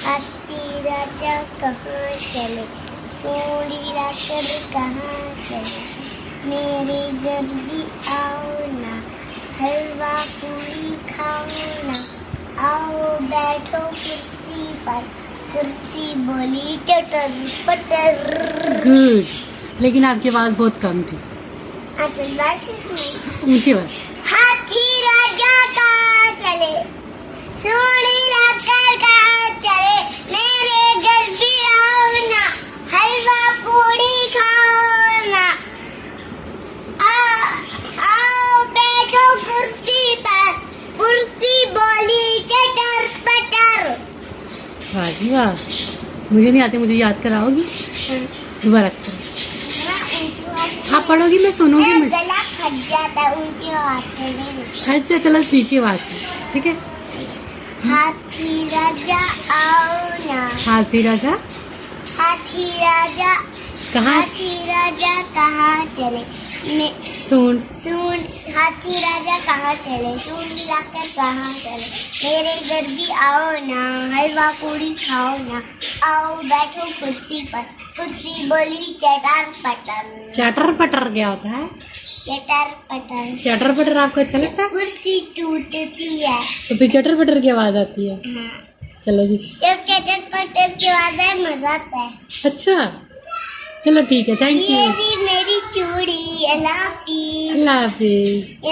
हाथी राजा कहाँ चले, सोनी लाकर कहाँ चले, मेरे घर भी आओ ना, हलवा पूरी खाओ ना, आओ बैठो कुर्सी पर, कुर्सी बोली चटर पटर। गुड, लेकिन आपकी आवाज़ बहुत कम थी। अच्छा बस इसमें ऊंची आवाज़। हाथी राजा कहाँ चले, सोनी लाकर कहाँ चले, मेरे घर भी आओ ना, हलवा पूरी खाओ ना, आओ बैठो कुर्सी पर, कुर्सी बोली चटर पटर। वाह जी वाह, मुझे नहीं आते, मुझे याद कराओगी? दोबारा से करो। आप पढ़ोगी, मैं सुनूंगी। मैं गला फट जाता है ऊंची आवाज से नहीं। अच्छा चलो नीची आवाज़ से, ठीक है। हाथी राजा आओ ना, हाथी राजा हाथी राजा कहाँ? हाथी राजा कहाँ चले, सुन सुन हाथी राजा कहाँ चले, सुन लाकर कहाँ चले, मेरे घर भी आओ ना, हलवा पूरी खाओ ना, आओ बैठो कुर्सी पर, कुर्सी बोली चटर पटर। चटर पटर क्या होता है? चटर पटर। चटर पटर आपको अच्छा लगता है? कुर्सी टूटती है। तो फिर चटर पटर की आवाज़ आती है। हाँ। चलो जी। जब चटर पटर की आवाज है मजा आता है। अच्छा चलो ठीक है, थैंक ये यू। थी मेरी चूड़ी। अल्लाह हाफिज। अल्लाह हाफिज।